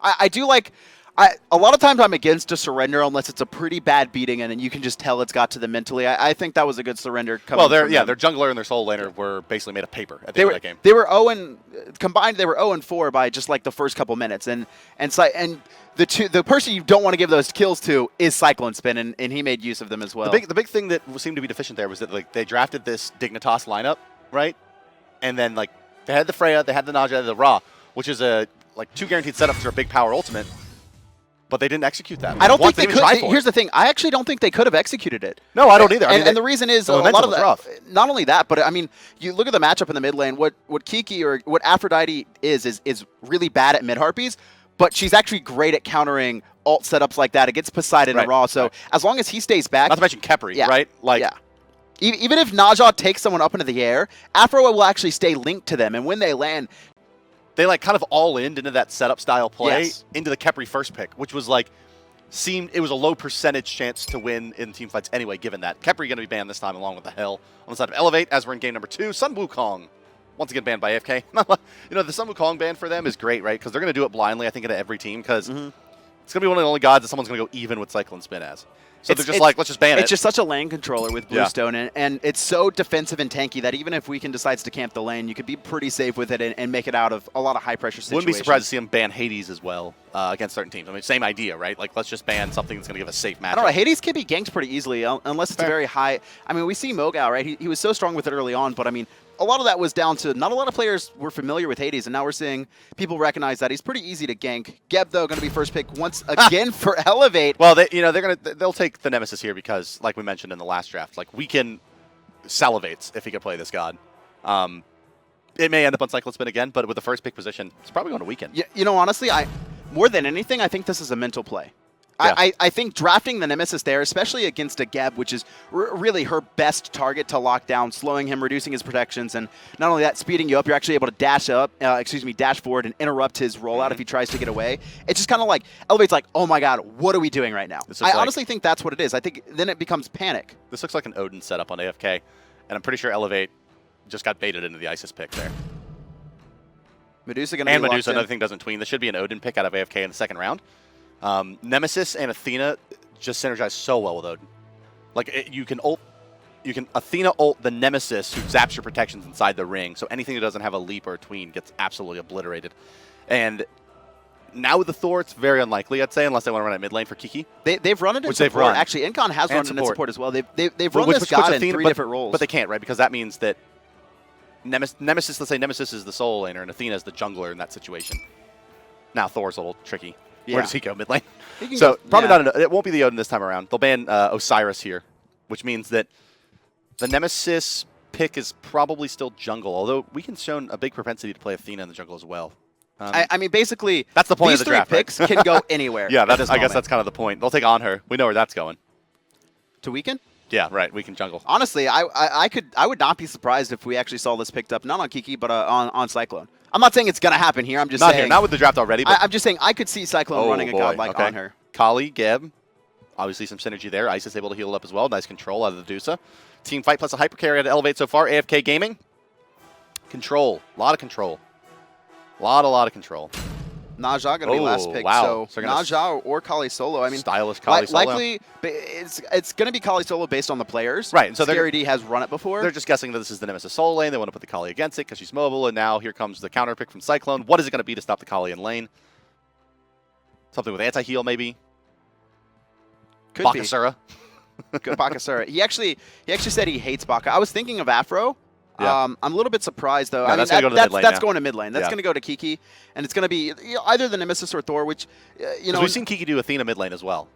I do like. A lot of times I'm against a surrender unless it's a pretty bad beating and you can just tell it's got to them mentally. I think that was a good surrender. Well, their jungler and their sole laner were basically made of paper at the end of that game. They were 0 combined. They were 0-4 by just like the first couple minutes, and the person you don't want to give those kills to is CycloneSpin, and he made use of them as well. The big thing that seemed to be deficient there was that like they drafted this Dignitas lineup, right? And then like they had the Freya, they had the Naja, they had the Ra, which is a like 2 guaranteed setups for a big power ultimate. But they didn't execute that. I don't think they could. Here's the thing. I actually don't think they could have executed it. No, I don't either. And the reason is a lot of that. Not only that, but I mean, you look at the matchup in the mid lane. What Kiki or what Aphrodite is really bad at mid harpies, but she's actually great at countering ult setups like that against Poseidon and Ra. So as long as he stays back, not to mention Khepri, right? Like, even if Naja takes someone up into the air, Aphro will actually stay linked to them, and when they land. They like kind of all into that setup style play into the Khepri first pick, which was like it was a low percentage chance to win in team fights anyway, given that. Khepri going to be banned this time along with the Hell on the side of Elevate as we're in game number 2. Sun Wukong once again banned by AFK. You know, the Sun Wukong ban for them is great, right? Because they're going to do it blindly, I think, into every team because it's going to be one of the only gods that someone's going to go even with CycloneSpin as. So they're just like, let's just ban it. It's just such a lane controller with Bluestone, and it's so defensive and tanky that even if Weekend decides to camp the lane, you could be pretty safe with it and make it out of a lot of high-pressure situations. Wouldn't be surprised to see him ban Hades as well against certain teams. I mean, same idea, right? Like, let's just ban something that's going to give a safe matchup. I don't know. Hades can be ganked pretty easily unless it's a very high. I mean, we see Mogao, right? He was so strong with it early on, but I mean, a lot of that was down to not a lot of players were familiar with Hades, and now we're seeing people recognize that he's pretty easy to gank. Geb, though, going to be first pick once again for Elevate. Well, they'll take the Nemesis here because, like we mentioned in the last draft, like Weekend salivates if he could play this god. It may end up on CycloneSpin again, but with the first pick position, it's probably going to Weekend. Yeah, you know, honestly, more than anything, I think this is a mental play. Yeah. I think drafting the Nemesis there, especially against a Geb, which is really her best target to lock down, slowing him, reducing his protections, and not only that, speeding you up, you're actually able to dash forward and interrupt his rollout if he tries to get away. It's just kind of like, Elevate's like, oh my god, what are we doing right now? I honestly think that's what it is. I think then it becomes panic. This looks like an Odin setup on AFK, and I'm pretty sure Elevate just got baited into the Isis pick there. Medusa going to be And Medusa, another thing, doesn't tween. This should be an Odin pick out of AFK in the second round. Nemesis and Athena just synergize so well with Odin. Like, you can Athena ult the Nemesis who zaps your protections inside the ring, so anything that doesn't have a leap or a tween gets absolutely obliterated. And now with the Thor, it's very unlikely, I'd say, unless they want to run it mid lane for Kiki. They've run it in support. Actually, Incon has run it in support as well. They've run this god in 3 different roles. But they can't, right? Because that means that Nemesis, let's say Nemesis is the sole laner and Athena is the jungler in that situation. Now Thor's a little tricky. Yeah. Where does he go? Mid lane? So probably not. It won't be the Odin this time around. They'll ban Osiris here, which means that the Nemesis pick is probably still jungle, although Weekend's shown a big propensity to play Athena in the jungle as well. I mean, basically, that's the point of the draft. These 3 picks can go anywhere. Yeah, I guess that's kind of the point. They'll take Anhur. We know where that's going. To Weekend? Yeah, right. Weekend jungle. Honestly, I would not be surprised if we actually saw this picked up, not on Kiki, but on Cyclone. I'm not saying it's going to happen here. I'm just saying. Not with the draft already. But I'm just saying I could see Cyclone running a god like Anhur. Kali, Geb, obviously some synergy there. Isis able to heal it up as well. Nice control out of the Medusa. Team fight plus a hyper carry to Elevate so far. AFK Gaming. Control. A lot of control. A lot of control. Naja going to be last pick. Wow. So Naja or Kali Solo. I mean, stylish Kali Solo. Likely, it's going to be Kali Solo based on the players. Right. And so Scary D has run it before. They're just guessing that this is the Nemesis solo lane. They want to put the Kali against it because she's mobile. And now here comes the counter pick from Cyclone. What is it going to be to stop the Kali in lane? Something with anti-heal maybe? Could Bakasura. be. Good Bakasura. He actually said he hates Baka. I was thinking of Afro. Yeah. I'm a little bit surprised, though. No, I mean, that's going to mid lane. That's going to go to Kiki, and it's going to be either the Nemesis or Thor, which, we've seen Kiki do Athena mid lane as well.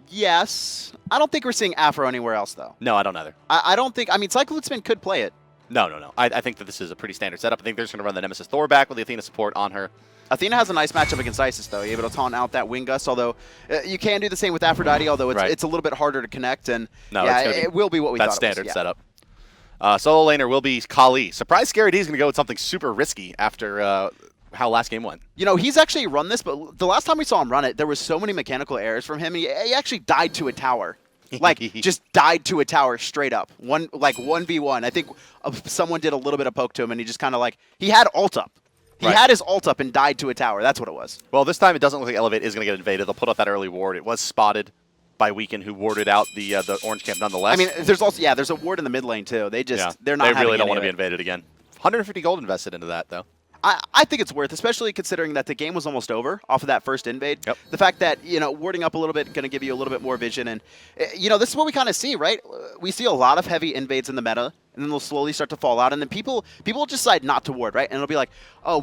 Yes. I don't think we're seeing Afro anywhere else, though. No, I don't either. I don't think. I mean, CycloneSpin could play it. No. I think that this is a pretty standard setup. I think they're just going to run the Nemesis Thor back with the Athena support on her. Athena has a nice matchup against Isis, though. You're able to taunt out that Wing Gust, although you can do the same with Aphrodite, although it's a little bit harder to connect. And it will be what we thought it was. That's standard setup. Solo laner will be Kali. Surprise Scary D is going to go with something super risky after how last game went. You know, he's actually run this, but the last time we saw him run it, there was so many mechanical errors from him. He actually died to a tower. Like, just died to a tower straight up. 1v1. I think someone did a little bit of poke to him, and he just kind of he had ult up. He had his ult up and died to a tower. That's what it was. Well, this time it doesn't look like Elevate is going to get invaded. They'll put up that early ward. It was spotted by Weekend, who warded out the orange camp nonetheless. I mean, there's also there's a ward in the mid lane too. They're not. They really don't want to be invaded again. 150 gold invested into that though. I think it's worth, especially considering that the game was almost over off of that first invade. Yep. The fact that, warding up a little bit, going to give you a little bit more vision. And, this is what we kind of see, right? We see a lot of heavy invades in the meta, and then they'll slowly start to fall out. And then people decide not to ward, right? And it'll be like, oh,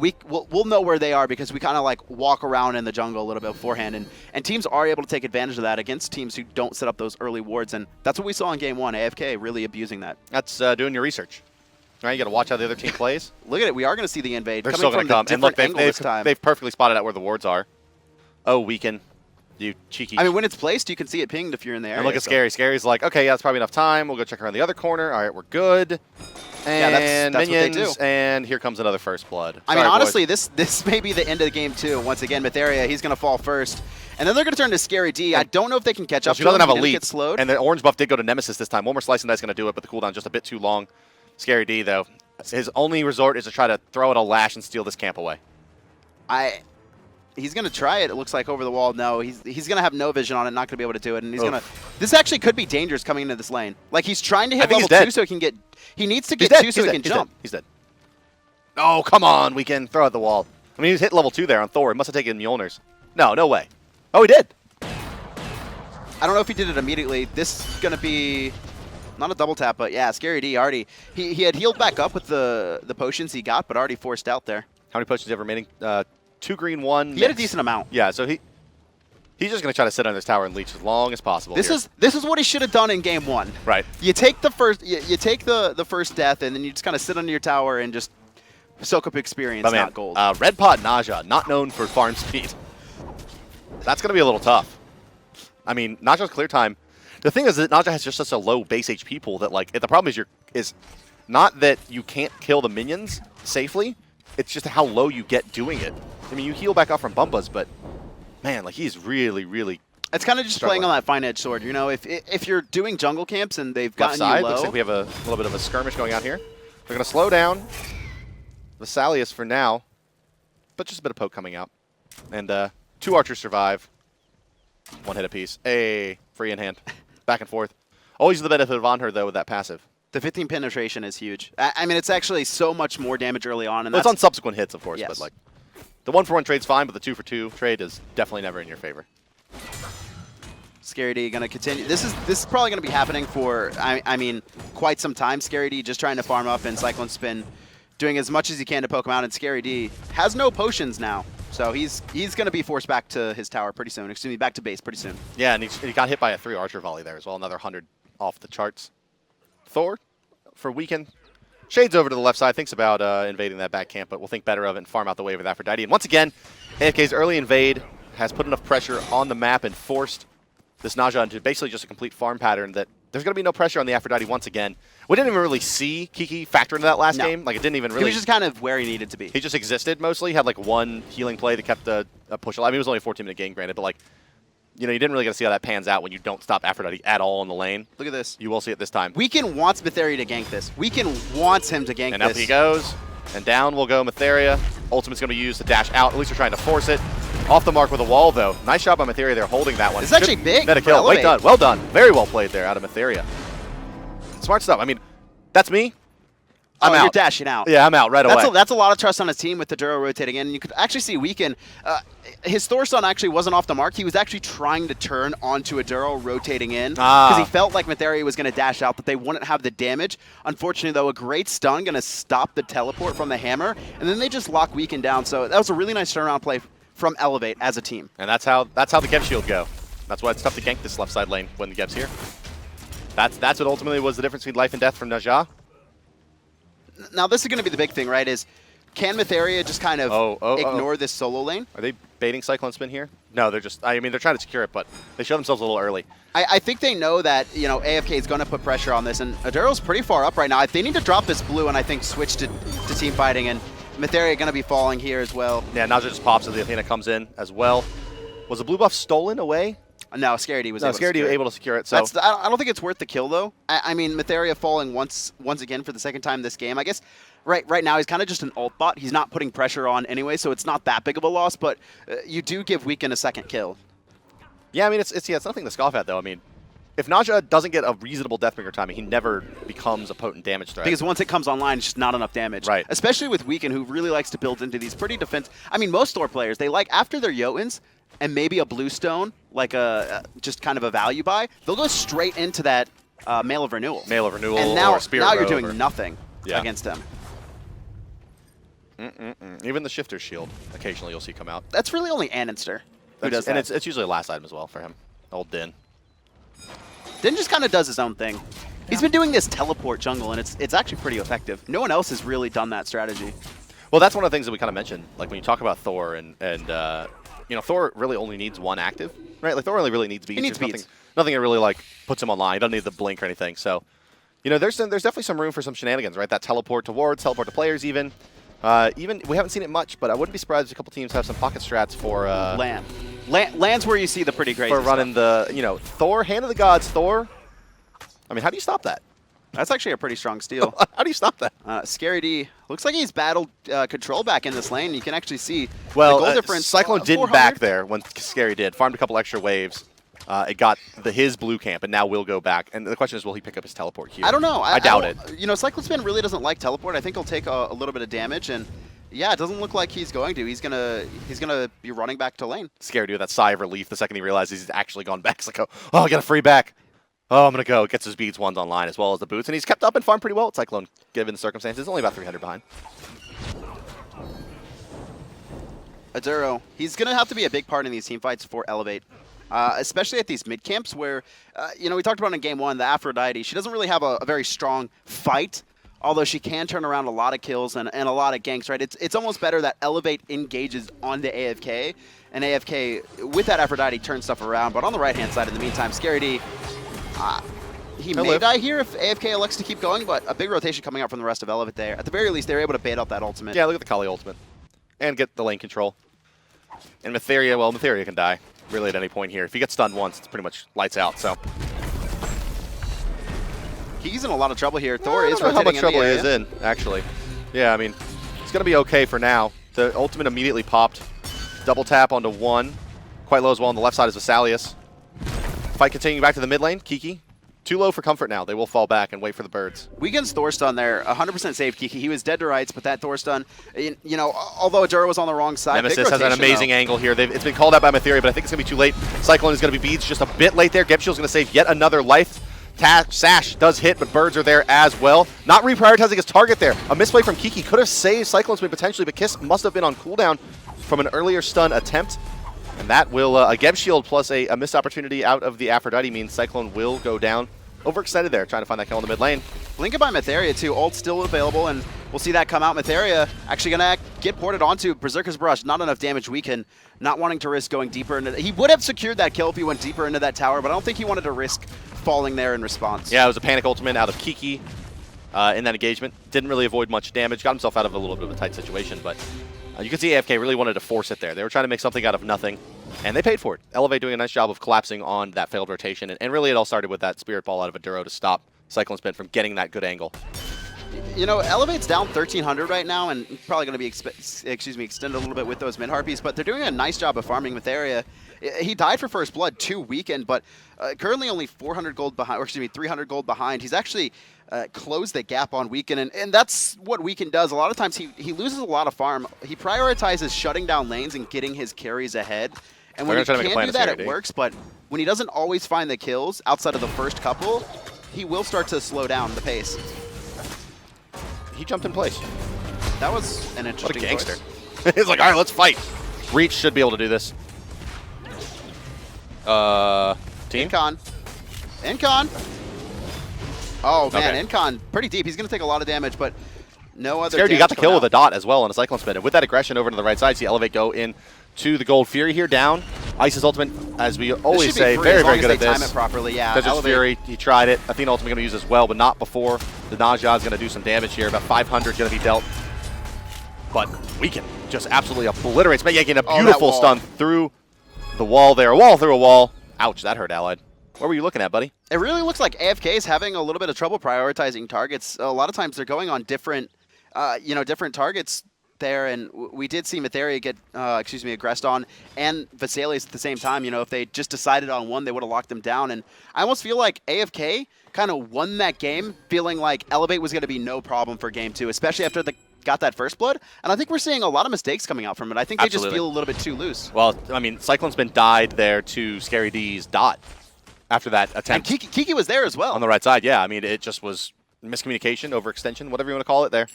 we'll know where they are because we kind of like walk around in the jungle a little bit beforehand. And teams are able to take advantage of that against teams who don't set up those early wards. And that's what we saw in Game 1, AFK really abusing that. That's doing your research. Right, you got to watch how the other team plays. Look at it. We are going to see the invade. They're still going to come. And look, they've perfectly spotted out where the wards are. Oh, Weekend. You cheeky. I mean, when it's placed, you can see it pinged if you're in the area. And look at Scary. Scary's like, okay, yeah, that's probably enough time. We'll go check around the other corner. All right, we're good. And that's minions, what they do. And here comes another First Blood. I mean, honestly, this may be the end of the game, too. Once again, Mytherea, he's going to fall first. And then they're going to turn to Scary D. I don't know if they can catch up. She doesn't have a lead. Get slowed. And the orange buff did go to Nemesis this time. One more slice and dice going to do it, but the cooldown just a bit too long. Scary D, though. His only resort is to try to throw out a lash and steal this camp away. He's going to try it, it looks like, over the wall. No, he's going to have no vision on it, not going to be able to do it. And he's going to... This actually could be dangerous coming into this lane. Like, he's trying to hit level 2 so he can get... He needs to get 2 so he can jump. He's dead. Oh, come on, we can throw at the wall. I mean, he's hit level 2 there on Thor. He must have taken Mjolnir's. No way. Oh, he did. I don't know if he did it immediately. This is going to be... Not a double tap, but yeah, Scary D already... He had healed back up with the potions he got, but already forced out there. How many potions do you have remaining? 2 green, 1 He had a decent amount. Yeah, so he's just going to try to sit on this tower and leech as long as possible. This is what he should have done in Game 1. Right. You take the first you take the first death, and then you just kind of sit under your tower and just soak up experience, not gold. Red Pot Naja, not known for farm speed. That's going to be a little tough. I mean, Naja's clear time. The thing is that Naja has just such a low base HP pool that, like, the problem is not that you can't kill the minions safely. It's just how low you get doing it. I mean, you heal back off from Bumbas, but man, like, he's really, really. It's kind of just playing on that fine edge sword. You know, if you're doing jungle camps and they've gotten you low, looks like we have a little bit of a skirmish going out here. They're going to slow down Vessalius for now, but just a bit of poke coming out, and 2 archers survive. 1 hit apiece. Free in hand. Back and forth. Always the benefit of Anhur, though, with that passive. The 15 penetration is huge. I mean, it's actually so much more damage early on. And it's on subsequent hits, of course, yes. But like the 1-for-1 trade's fine, but the 2-for-2 trade is definitely never in your favor. Scary D going to continue. This is probably going to be happening for, I mean, quite some time. Scary D just trying to farm up and CycloneSpin, doing as much as he can to poke him out. And Scary D has no potions now. So he's going to be forced back to his tower pretty soon. Excuse me, back to base pretty soon. Yeah, and he got hit by a 3 archer volley there as well. Another 100 off the charts. Thor, for Weekend, shades over to the left side, thinks about invading that back camp, but we'll think better of it and farm out the wave with Aphrodite. And once again, AFK's early invade has put enough pressure on the map and forced this Naja into basically just a complete farm pattern that there's going to be no pressure on the Aphrodite once again. We didn't even really see Kiki factor into that last game. Like, it didn't even really... He was just kind of where he needed to be. He just existed mostly. Had, like, 1 healing play that kept a push alive. I mean, it was only a 14-minute game, granted, but, like, you know, you didn't really get to see how that pans out when you don't stop Aphrodite at all in the lane. Look at this. You will see it this time. Weekend wants Mytherea to gank this. Weekend wants him to gank and this. And up he goes. And down will go Mytherea. Ultimate's going to be used to dash out. At least they're trying to force it. Off the mark with a wall, though. Nice job by Mytherea there holding that one. It's actually big. Meta kill. Well done. Well done. Very well played there out of Mytherea. Smart stuff. I mean, that's me. I'm out. You're dashing out. Yeah, I'm out right away. That's a lot of trust on his team with the Duro rotating in. You could actually see Weekend. His Thor stun actually wasn't off the mark. He was actually trying to turn onto a Duro rotating in because he felt like Mytherea was going to dash out, but they wouldn't have the damage. Unfortunately, though, a great stun going to stop the teleport from the hammer, and then they just lock Weekend down. So that was a really nice turnaround play from Elevate as a team. And that's how the Geb shield go. That's why it's tough to gank this left side lane when the Geb's here. That's what ultimately was the difference between life and death from Naja. Now, this is going to be the big thing, right, is can Mytherea just kind of ignore this solo lane? Are they baiting CycloneSpin here? No, they're just, I mean, they're trying to secure it, but they show themselves a little early. I think they know that, you know, AFK is going to put pressure on this, and Aduro's pretty far up right now. They need to drop this blue and I think switch to team fighting, and Mytherea going to be falling here as well. Yeah, Naja just pops as the Athena comes in as well. Was the blue buff stolen away? No, Scary D was able to secure it. So I don't think it's worth the kill, though. I mean, Mytherea falling once again for the second time this game. I guess right now he's kind of just an ult bot. He's not putting pressure on anyway, so it's not that big of a loss, but you do give Weekend a second kill. Yeah, I mean, it's nothing to scoff at, though. I mean, if Naja doesn't get a reasonable Deathbringer timing, he never becomes a potent damage threat. Because once it comes online, it's just not enough damage. Right. Especially with Weekend, who really likes to build into these pretty I mean, most Thor players, they like, after their Jotuns and maybe a Bluestone, like just kind of a value buy, they'll go straight into that Mail of Renewal. Mail of Renewal and now, or Spirit now you're Robe doing nothing against him. Even the Shifter's Shield, occasionally you'll see come out. That's really only Aninster who does that. And it's usually a last item as well for him. Old Din. Din just kind of does his own thing. He's been doing this teleport jungle, and it's actually pretty effective. No one else has really done that strategy. Well, that's one of the things that we kind of mentioned. Like when you talk about Thor, and you know, Thor really only needs one active, right? Like Thor only really needs beats. He needs beats. Nothing that really like puts him online. He doesn't need the blink or anything. So, you know, there's definitely some room for some shenanigans, right? That teleport to wards, teleport to players, even we haven't seen it much, but I wouldn't be surprised if a couple teams have some pocket strats for Land. Land's where you see the pretty crazy for running stuff. the, you know, Thor, Hand of the Gods, Thor. I mean, how do you stop that? That's actually a pretty strong steal. How do you stop that? Scary D looks like he's battled control back in this lane. You can actually see well, the goal difference. Cyclone didn't 400. back there when Scary did. Farmed a couple extra waves. It got his blue camp, and now will go back. And the question is, will he pick up his teleport here? I don't know. I doubt it. You know, CycloneSpin really doesn't like teleport. I think he'll take a little bit of damage, and yeah, it doesn't look like he's going to. He's gonna be running back to lane. Scary to that sigh of relief the second he realizes he's actually gone back. It's like, oh, I got a free back. Oh, I'm going to go. Gets his beads ones online as well as the boots. And he's kept up and farmed pretty well at Cyclone, given the circumstances. Only about 300 behind. Aduro, he's going to have to be a big part in these team fights for Elevate. Especially at these mid camps where, you know, we talked about in game one, the Aphrodite, she doesn't really have a very strong fight, although she can turn around a lot of kills and a lot of ganks, right? It's almost better that Elevate engages on the AFK, and AFK, with that Aphrodite, turns stuff around. But on the right-hand side, in the meantime, Scary D, he may die here if AFK elects to keep going, but a big rotation coming out from the rest of Elevate there. At the very least, they're able to bait out that ultimate. Yeah, look at the Kali ultimate. And get the lane control. And Mytherea, well, Mytherea can die really at any point here. If he gets stunned once, it's pretty much lights out, so. He's in a lot of trouble here. Thor is rotating how much trouble in the he is in, actually. Yeah, I mean, it's going to be okay for now. The ultimate immediately popped. Double tap onto one. Quite low as well on the left side is Vessalius. Fight continuing back to the mid lane. Kiki. Too low for comfort now. They will fall back and wait for the birds. Weekend's Thor stun there. 100% saved Kiki. He was dead to rights, but that Thor stun, you know, although Aduro was on the on side. Nemesis has an amazing angle here. It's been called out by Mytherea, but I think it's going to be too late. Cyclone is going to be beads just a bit late there. Gebshield's going to save yet another life. Sash does hit, but birds are there as well. Not reprioritizing his target there. A misplay from Kiki could have saved CycloneSpin potentially, but Kiss must have been on cooldown from an earlier stun attempt. And that will, a Gebshield plus a missed opportunity out of the Aphrodite means Cyclone will go down. Overextended there, trying to find that kill in the mid lane. Blinking by Mytherea too, ult still available, and we'll see that come out. Mytherea actually gonna get ported onto Berserker's Brush. Not enough damage Weekend, not wanting to risk going deeper into he would have secured that kill if he went deeper into that tower, but I don't think he wanted to risk falling there in response. Yeah, it was a panic ultimate out of Kiki in that engagement. Didn't really avoid much damage, got himself out of a little bit of a tight situation, but you can see AFK really wanted to force it there. They were trying to make something out of nothing, and they paid for it. Elevate doing a nice job of collapsing on that failed rotation, and really it all started with that Spirit Ball out of Aduro to stop CycloneSpin from getting that good angle. You know, Elevate's down 1,300 right now, and probably going to be extended a little bit with those mid harpies, but they're doing a nice job of farming Mytherea. He died for first blood 2 Weekend, but currently only 400 gold behind, or excuse me, 300 gold behind. He's actually closed the gap on Weekend, and that's what Weekend does. A lot of times he loses a lot of farm. He prioritizes shutting down lanes and getting his carries ahead. And when he can do that, it works, but when he doesn't always find the kills outside of the first couple, he will start to slow down the pace. He jumped in place. That was an interesting What a gangster. He's like, all right, let's fight. Reach should be able to do this. Team? Incon. Oh, man, Okay. Incon pretty deep. He's going to take a lot of damage, but no other Scared damage you got the kill coming with a dot as well on a CycloneSpin. And with that aggression over to the right side, see Elevate go in to the Gold Fury here down. Ice's ultimate, as we always say, very, very good at this. Time it properly, yeah. Desert's Fury, he tried it. Athena ultimate going to use as well, but not before. The Naja is going to do some damage here. About 500 going to be dealt. But Weekend just absolutely obliterates Metyankey, a beautiful stun through the wall there. A wall through a wall. Ouch, that hurt Allied. What were you looking at, buddy? It really looks like AFK is having a little bit of trouble prioritizing targets. A lot of times they're going on different you know, different targets there, and we did see Mytherea get, aggressed on, and Vessalius at the same time. You know, if they just decided on one, they would have locked them down. And I almost feel like AFK kind of won that game, feeling like Elevate was going to be no problem for game 2, especially after they got that first blood. And I think we're seeing a lot of mistakes coming out from it. I think they just feel a little bit too loose. Well, I mean, CycloneSpin died there to Scary D's dot after that attempt. And Kiki was there as well. On the right side, yeah. I mean, it just was miscommunication, overextension, whatever you want to call it there.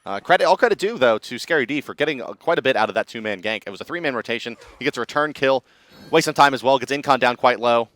All credit due, though, to Scary D for getting quite a bit out of that 2-man gank. It was a 3-man rotation. He gets a return kill. Wastes some time as well. Gets Incon down quite low.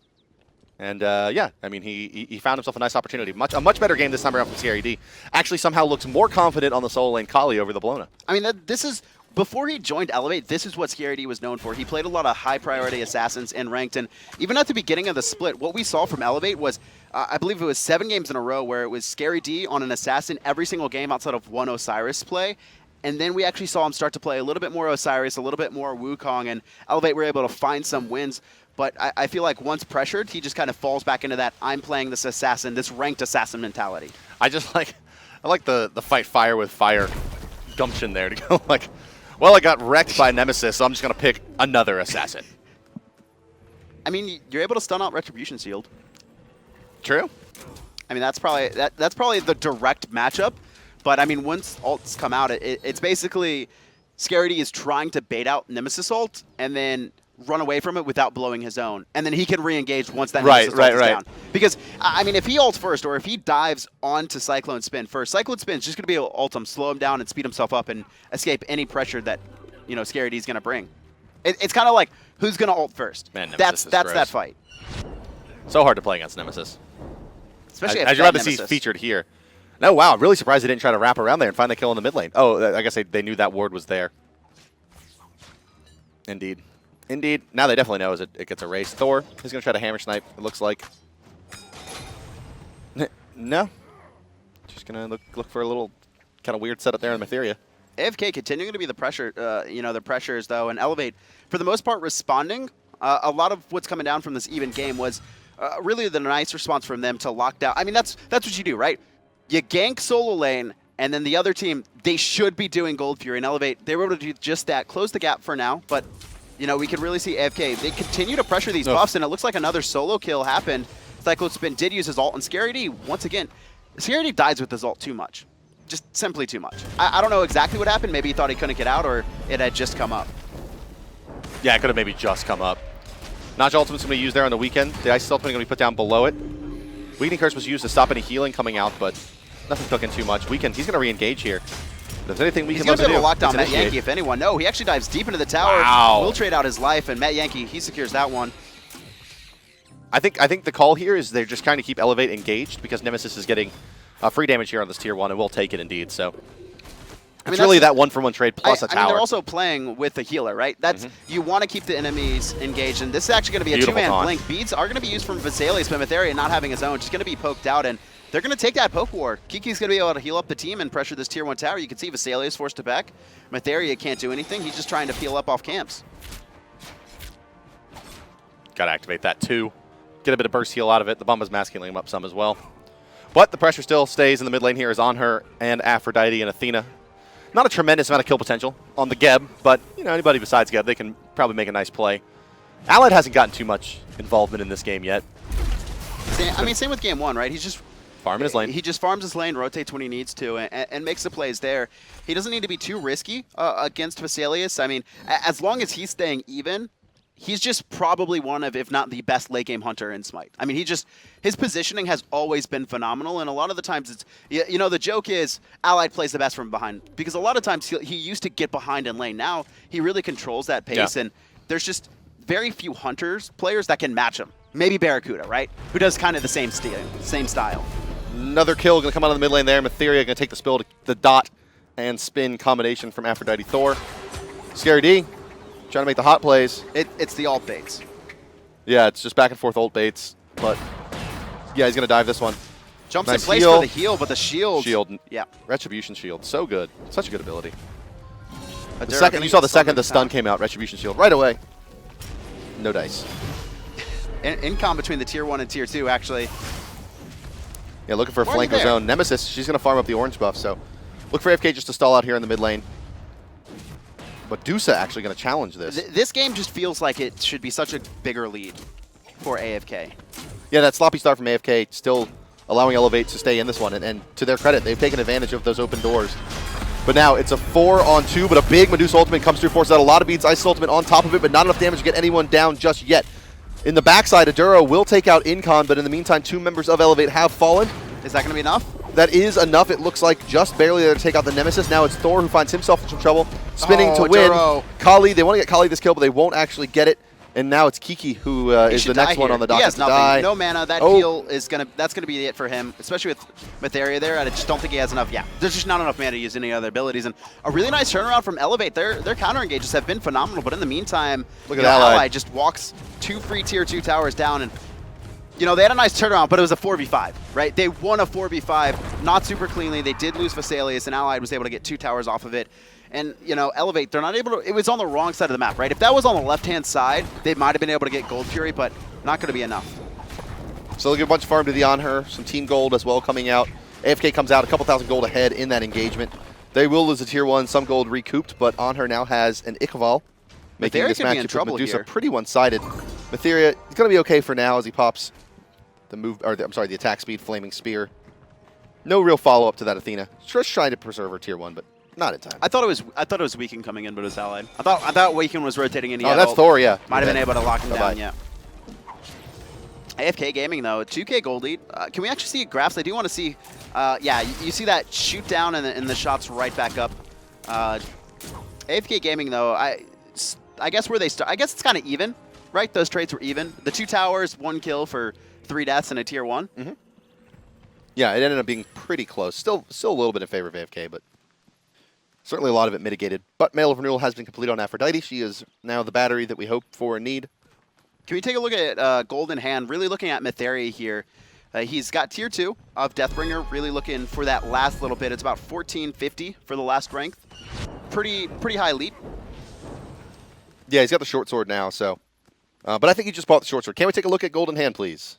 And, yeah, I mean, he found himself a nice opportunity. A much better game this time around from Scary D. Actually somehow looks more confident on the solo lane Kali over the Blona. I mean, this is... Before he joined Elevate, this is what Scary D was known for. He played a lot of high-priority assassins in Ranked, and even at the beginning of the split, what we saw from Elevate was, I believe it was 7 games in a row where it was Scary D on an assassin every single game outside of one Osiris play, and then we actually saw him start to play a little bit more Osiris, a little bit more Wukong, and Elevate were able to find some wins. But I feel like once pressured, he just kind of falls back into that I'm playing this assassin, this ranked assassin mentality. I like the fight fire with fire gumption there to go like, well, I got wrecked by Nemesis, so I'm just going to pick another assassin. I mean, you're able to stun out Retribution Shield. True. I mean, that's probably the direct matchup. But, I mean, once ults come out, it's basically Scary D is trying to bait out Nemesis ult and then run away from it without blowing his own. And then he can re-engage once that Nemesis ult is down. Because, I mean, if he ults first or if he dives onto Cyclone Spin first, Cyclone Spin is just going to be able to ult him, slow him down, and speed himself up and escape any pressure that, you know, Scary D is going to bring. It's kind of like, who's going to ult first? Man, that's that fight. So hard to play against Nemesis. Especially as you're about to see featured here. No, wow, I'm really surprised they didn't try to wrap around there and find the kill in the mid lane. Oh, I guess they knew that ward was there. Indeed. Indeed. Now they definitely know as it gets erased. Thor is going to try to hammer snipe, it looks like. No. Just going to look for a little kind of weird setup there in Mytherea. AFK continuing to be the pressure, you know, the pressures, though, and Elevate, for the most part, responding. A lot of what's coming down from this even game was really the nice response from them to lock down. I mean, that's what you do, right? You gank solo lane, and then the other team, they should be doing Gold Fury and Elevate. They were able to do just that, close the gap for now, but, you know, we could really see AFK. They continue to pressure these buffs, and it looks like another solo kill happened. CycloneSpin did use his ult, and Scary D, once again, Scary D dies with his ult too much. Just simply too much. I don't know exactly what happened. Maybe he thought he couldn't get out, or it had just come up. Yeah, it could have maybe just come up. Notch ultimate's going to be used there on the weekend. The Ice ultimate going to be put down below it. Weakening Curse was used to stop any healing coming out, but nothing cooking too much. Weekend, he's going to re-engage here. If there's anything Weekend loves to do, he's going to be able to lock down Metyankey if anyone. No, he actually dives deep into the tower. Wow. Will trade out his life, and Metyankey, he secures that one. I think the call here is they're just trying to keep Elevate engaged because Nemesis is getting free damage here on this tier 1, and we'll take it indeed. So it's really that one-for-one trade plus a tower. I mean, they're also playing with the healer, right? That's you want to keep the enemies engaged, and this is actually going to be a two-man blink. Beads are going to be used from Vessalius, but Mytherea not having his own, just going to be poked out, and they're going to take that poke ward. Kiki's going to be able to heal up the team and pressure this tier 1 tower. You can see Vessalius forced to back. Mytherea can't do anything. He's just trying to peel up off camps. Got to activate that too. Get a bit of burst heal out of it. The Bumba's masking him up some as well. But the pressure still stays in the mid lane here as Anhur and Aphrodite and Athena. Not a tremendous amount of kill potential on the Geb, but you know, anybody besides Geb, they can probably make a nice play. Allied hasn't gotten too much involvement in this game yet. I mean, same with game 1, right? He's just farming his lane. He just farms his lane, rotates when he needs to, and makes the plays there. He doesn't need to be too risky against Vessalius. I mean, as long as he's staying even, he's just probably one of, if not the best late game hunter in Smite. I mean, his positioning has always been phenomenal, and a lot of the times it's, you know, the joke is Allied plays the best from behind, because a lot of times he used to get behind in lane. Now he really controls that pace, and there's just very few players that can match him. Maybe Barracuda, right? Who does kind of the same style. Another kill going to come out of the mid lane there. Mytherea going to take the spill to the dot and spin combination from Aphrodite Thor. Scary D trying to make the hot plays. It's the ult baits. Yeah, it's just back and forth ult baits. But yeah, he's going to dive this one. Jumps in place for the heal, but the shield. Yeah. Retribution shield. So good. Such a good ability. You saw the second the stun came out, Retribution shield right away. No dice. Incon between the tier 1 and tier 2, actually. Yeah, looking for a flanker zone. Nemesis, she's going to farm up the orange buff, so Look for AFK just to stall out here in the mid lane. Medusa actually going to challenge this. This game just feels like it should be such a bigger lead for AFK. Yeah, that sloppy start from AFK still allowing Elevate to stay in this one. And to their credit, they've taken advantage of those open doors. But now it's a 4-on-2, but a big Medusa ultimate comes through, forces out a lot of beats. Ice ultimate on top of it, but not enough damage to get anyone down just yet. In the backside, Aduro will take out Incon, but in the meantime, 2 members of Elevate have fallen. Is that going to be enough? That is enough. It looks like just barely there to take out the Nemesis. Now it's Thor who finds himself in some trouble. Spinning to win. Aduro. Kali, they want to get Kali this kill, but they won't actually get it. And now it's Kiki who is the next one on the docket. He has to nothing. die. No mana. That heal is that's gonna be it for him, especially with Mytherea there. I just don't think he has enough. Yeah, there's just not enough mana to use any other abilities. And a really nice turnaround from Elevate. Their counter engages have been phenomenal, but in the meantime, look at Ally just walks 2 free tier 2 towers down, and they had a nice turnaround, but it was a 4v5, right? They won a 4v5, not super cleanly. They did lose Vessalius, and Allied was able to get 2 towers off of it. And, Elevate, they're not able to... It was on the wrong side of the map, right? If that was on the left-hand side, they might have been able to get Gold Fury, but not going to be enough. So they'll get a bunch of farm to the Anhur, some team gold as well coming out. AFK comes out a couple thousand gold ahead in that engagement. They will lose a tier 1, some gold recouped, but Anhur now has an Ikeval, making this matchup with Medusa pretty one-sided. Mytherea is going to be okay for now as he pops the attack speed, Flaming Spear. No real follow-up to that Athena. Just trying to preserve her tier 1, but not in time. I thought it was Weekend coming in, but it was Allied. I thought Weekend was rotating in. Oh, that's Thor, yeah. Might have been able to lock him down, yeah. AFK Gaming, though, 2K gold lead. Can we actually see graphs? I do want to see, yeah, you see that shoot down and the shots right back up. AFK Gaming, though, I guess where they start, I guess it's kind of even, right? Those trades were even. The 2 towers, 1 kill for 3 deaths and a tier 1. Mm-hmm. Yeah, it ended up being pretty close. Still a little bit in favor of AFK, but certainly a lot of it mitigated. But Mail of Renewal has been completed on Aphrodite. She is now the battery that we hope for and need. Can we take a look at Gold in hand? Really looking at Mytherea here. He's got tier 2 of Deathbringer. Really looking for that last little bit. It's about 1450 for the last strength. Pretty high lead. Yeah, he's got the short sword now, so. But I think he just bought the short sword. Can we take a look at Gold in hand, please?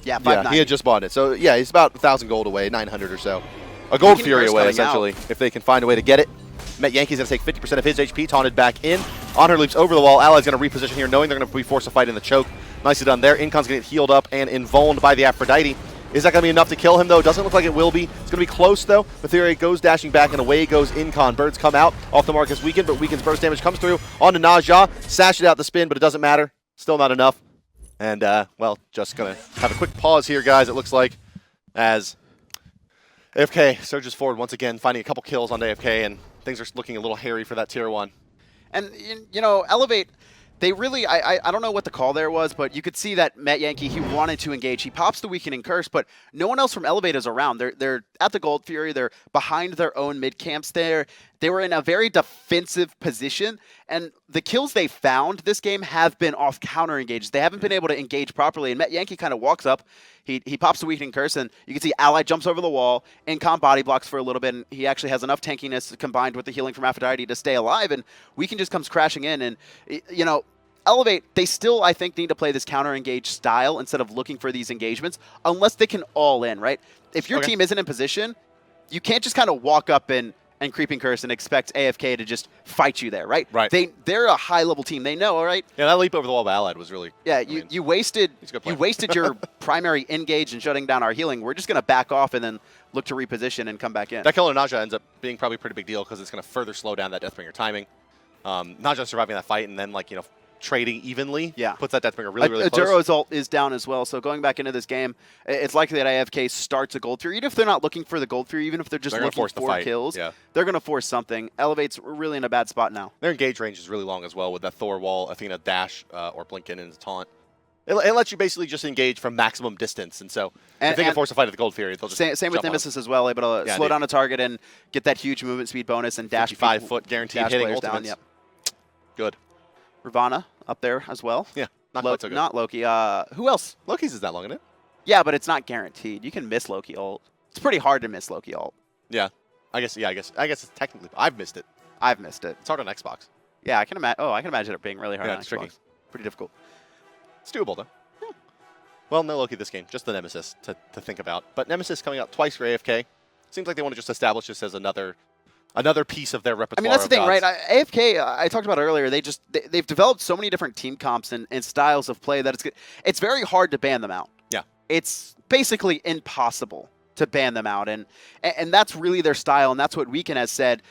Yeah, 590. Yeah, he had just bought it. So, yeah, he's about 1,000 gold away, 900 or so. A Gold Fury away, essentially, if they can find a way to get it. Metyankey's going to take 50% of his HP, taunted back in. Anhur leaps over the wall. Allied's going to reposition here, knowing they're going to be forced to fight in the choke. Nicely done there. Incon's going to get healed up and invulned by the Aphrodite. Is that going to be enough to kill him, though? Doesn't look like it will be. It's going to be close, though. Mytherea goes dashing back, and away goes Incon. Birds come out off the mark as Weakened, but Weakened's burst damage comes through onto Naja. Sash it out the spin, but it doesn't matter. Still not enough. And, well, just going to have a quick pause here, guys, it looks like, as AFK surges forward once again, finding a couple kills on AFK, and things are looking a little hairy for that tier 1. And, Elevate, they really, I don't know what the call there was, but you could see that Metyankey, he wanted to engage. He pops the Weakening Curse, but no one else from Elevate is around. They're at the Gold Fury. They're behind their own mid camps there. They were in a very defensive position, and the kills they found this game have been off counter engages. They haven't been able to engage properly, and Metyankey kind of walks up. He pops the Weakening Curse, and you can see Ally jumps over the wall. Incon body blocks for a little bit, and he actually has enough tankiness combined with the healing from Aphrodite to stay alive, and Weaken just comes crashing in, and, Elevate, they still, I think, need to play this counter-engage style instead of looking for these engagements, unless they can all in, right? If your team isn't in position, you can't just kind of walk up and Creeping Curse and expect AFK to just fight you there, right? Right. They're a high-level team. They know, all right? Yeah, that leap over the wall by Allied was really... Yeah, you wasted your primary engage and shutting down our healing. We're just going to back off and then look to reposition and come back in. That kill on Naja ends up being probably a pretty big deal because it's going to further slow down that Deathbringer timing. Naja surviving that fight and then, trading evenly puts that Deathbringer really close. Aduro's ult is down as well, so going back into this game, it's likely that AFK starts a Gold Fury. Even if they're not looking for the Gold Fury, even if they're just looking for kills, they're going to force something. Elevate's really in a bad spot now. Their engage range is really long as well with that Thor wall, Athena dash, or blink in and taunt. It lets you basically just engage from maximum distance, and so if they can force a fight at the Gold Fury, they'll just same with Nemesis as well, able to slow down a target and get that huge movement speed bonus and dash 5-foot guaranteed hitting ultimates. Yep. Good. Ravana up there as well. Yeah, not quite so good. Not Loki. Who else? Loki's is that long, isn't it? Yeah, but it's not guaranteed. You can miss Loki ult. It's pretty hard to miss Loki ult. Yeah, I guess it's technically. I've missed it. I've missed it. It's hard on Xbox. Yeah, I can imagine. Oh, I can imagine it being really hard on it's Xbox. tricky. Pretty difficult. It's doable though. Yeah. Well, no Loki this game, just the Nemesis to think about. But Nemesis coming out twice for AFK. Seems like they want to just establish this as another piece of their repertoire. I mean, that's the thing, gods. right? AFK, I talked about earlier, they've developed so many different team comps and styles of play that it's very hard to ban them out. Yeah. It's basically impossible to ban them out, and that's really their style, and that's what Weekend has said,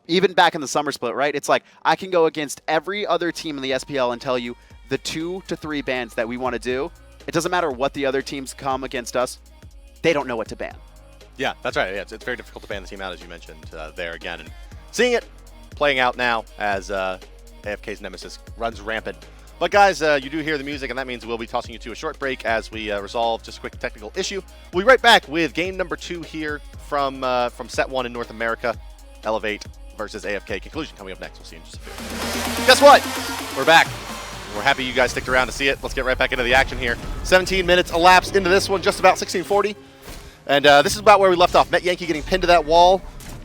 even back in the summer split, right? It's like, I can go against every other team in the SPL and tell you the 2 to 3 bans that we want to do. It doesn't matter what the other teams come against us. They don't know what to ban. Yeah, that's right. Yeah, it's very difficult to ban the team out, as you mentioned there again. And seeing it playing out now as AFK's Nemesis runs rampant. But guys, you do hear the music, and that means we'll be tossing you to a short break as we resolve just a quick technical issue. We'll be right back with game number 2 here from set 1 in North America, Elevate versus AFK. Conclusion coming up next. We'll see you in just a few. Guess what? We're back. We're happy you guys sticked around to see it. Let's get right back into the action here. 17 minutes elapsed into this one, just about 1640. And this is about where we left off. Metyankey getting pinned to that wall.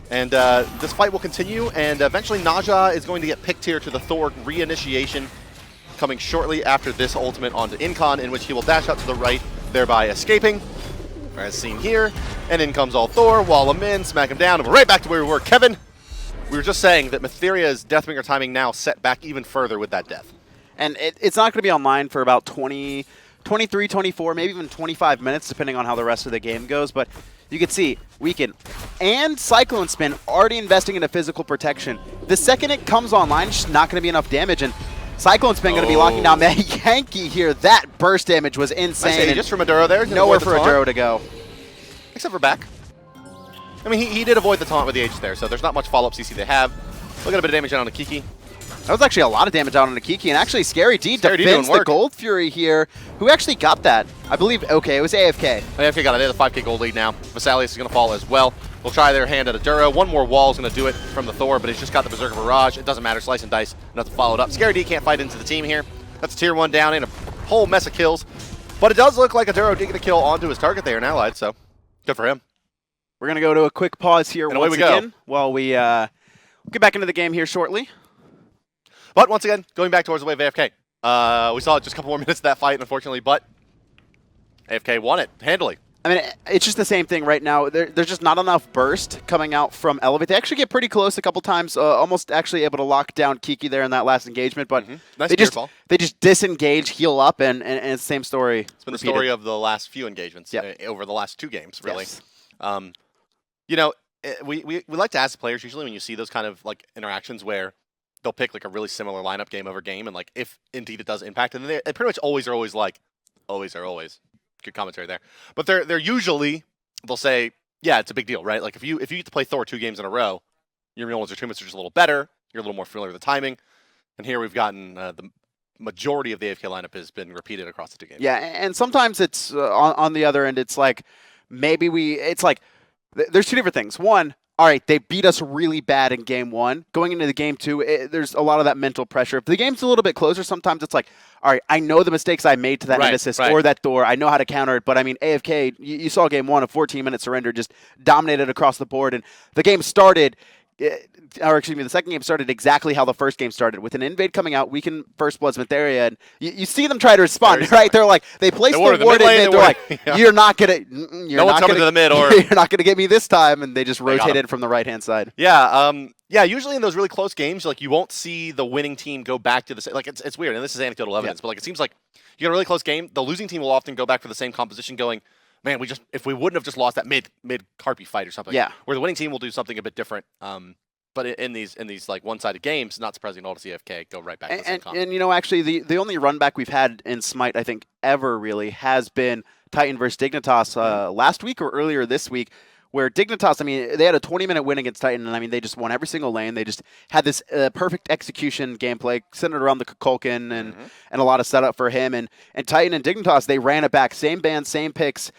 And this fight will continue, and eventually Naja is going to get picked here to the Thor reinitiation, coming shortly after this ultimate onto Incon, in which he will dash out to the right, thereby escaping, as seen here. And in comes all Thor, wall him in, smack him down, and we're right back to where we were. Kevin, we were just saying that Mytherea's Deathbringer timing now set back even further with that death. And it's not going to be online for about 23, 24, maybe even 25 minutes, depending on how the rest of the game goes. But you can see Weekend and CycloneSpin already investing into physical protection. The second it comes online, it's just not going to be enough damage. And CycloneSpin going to be locking down Metyankey here. That burst damage was insane. Nice just from Maduro there. Nowhere for Maduro to go. Except for back. I mean, he did avoid the taunt with the H there, so there's not much follow-up CC they have. Look at a bit of damage down on the Kiki. That was actually a lot of damage out on the Kiki, and actually Scary D defends the Gold Fury here. Who actually got that? I believe, okay, it was AFK. AFK got it. They have a 5k gold lead now. Vessalius is going to fall as well. They'll try their hand at a Duro. One more wall is going to do it from the Thor, but he's just got the Berserker Barrage. It doesn't matter. Slice and dice. Nothing followed up. Scary D can't fight into the team here. That's a tier 1 down and a whole mess of kills. But it does look like a Duro did get a kill onto his target there and allied, so good for him. We're going to go to a quick pause here and once again while we get back into the game here shortly. But once again, going back towards the wave of AFK. We saw just a couple more minutes of that fight, unfortunately, but AFK won it handily. I mean, it's just the same thing right now. There's just not enough burst coming out from Elevate. They actually get pretty close a couple times, almost actually able to lock down Kiki there in that last engagement, but nice they just disengage, heal up, and it's the same story. It's been the story of the last few engagements over the last 2 games, really. Yes. You know, we like to ask the players usually when you see those kind of like interactions where they'll pick like a really similar lineup game over game, and like if indeed it does impact, and they pretty much always are always like, always. Good commentary there. But they're usually, they'll say, yeah, it's a big deal, right? Like if you get to play Thor 2 games in a row, your real ones or tournaments are just a little better, you're a little more familiar with the timing, and here we've gotten the majority of the AFK lineup has been repeated across the 2 games. Yeah, and sometimes it's on the other end, it's like maybe it's like there's 2 different things. One, all right, they beat us really bad in game 1. Going into the game 2, there's a lot of that mental pressure. If the game's a little bit closer, sometimes it's like, all right, I know the mistakes I made to that Nemesis or that Thor. I know how to counter it. But, I mean, AFK, you saw game 1, a 14-minute surrender, just dominated across the board. And the game started, or excuse me, the second game started exactly how the first game started, with an invade coming out, Weekend First Blood's Metyankey, and you see them try to respond, right? They're like, they place the ward in mid, they're like, you're not going to, no one's coming to the mid, or you're not going to get me this time, and they just rotated from the right-hand side. Yeah, yeah, usually in those really close games, like you won't see the winning team go back to the same, like it's weird, and this is anecdotal evidence, but like it seems like you get a really close game, the losing team will often go back for the same composition going, man, if we wouldn't have just lost that mid Carpy fight or something, where the winning team will do something a bit different. But in these like one-sided games, not surprising at all to see AFK go right back to the same comp. And you know, actually, the only run back we've had in Smite, I think, ever really has been Titan versus Dignitas last week or earlier this week, where Dignitas, I mean, they had a 20-minute win against Titan, and I mean, they just won every single lane. They just had this perfect execution gameplay centered around the Kukulkan and a lot of setup for him. And Titan and Dignitas, they ran it back, same band, same picks.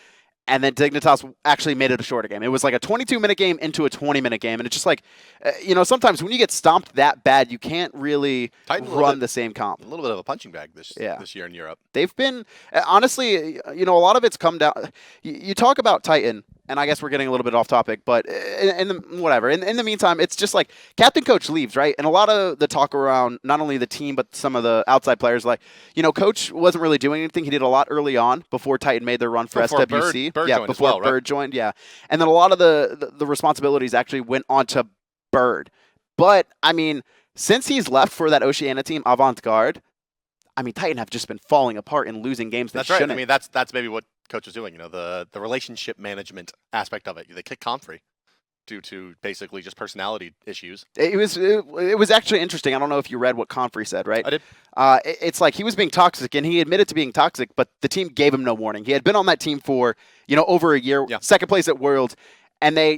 And then Dignitas actually made it a shorter game. It was like a 22-minute game into a 20-minute game. And it's just like, you know, sometimes when you get stomped that bad, you can't really run the same comp. A little bit of a punching bag this year in Europe. They've been, honestly, you know, a lot of it's come down. You talk about Titan, and I guess we're getting a little bit off topic, but whatever. In the meantime, it's just like captain coach leaves, right? And a lot of the talk around not only the team but some of the outside players, like coach wasn't really doing anything. He did a lot early on before Titan made their run for SWC. Bird joined before as well, right? Bird joined, yeah. And then a lot of the responsibilities actually went on to Bird. But I mean, since he's left for that Oceania team, Avant-Garde, I mean, Titan have just been falling apart and losing games. That's right. I mean, that's maybe what coach was doing. The relationship management aspect of it. They kicked Comfrey due to basically just personality issues. It was actually interesting. I don't know if you read what Comfrey said, right? I did. It's like he was being toxic, and he admitted to being toxic, but the team gave him no warning. He had been on that team for over a year, second place at Worlds, and they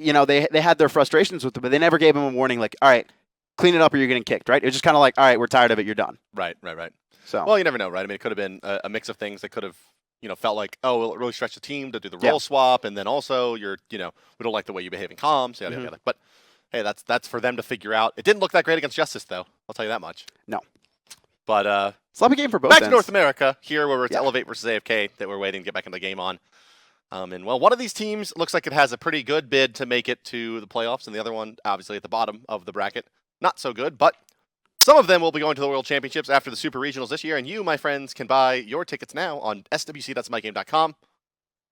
had their frustrations with him, but they never gave him a warning. Like, all right, clean it up, or you're getting kicked, right? It was just kind of like, all right, we're tired of it, you're done. Right. So, well, you never know, right? I mean, it could have been a mix of things that could have, felt like, oh, well, it really stretched the team to do the role swap, and then also we don't like the way you behave in comms, yada, yada. But hey, that's for them to figure out. It didn't look that great against Justice, though. I'll tell you that much. No. But sloppy game for both back ends. to North America here, where it's Elevate versus AFK that we're waiting to get back into the game on. And well, one of these teams looks like it has a pretty good bid to make it to the playoffs, and the other one, obviously, at the bottom of the bracket, not so good, but some of them will be going to the World Championships after the Super Regionals this year, and you, my friends, can buy your tickets now on swc.smygame.com.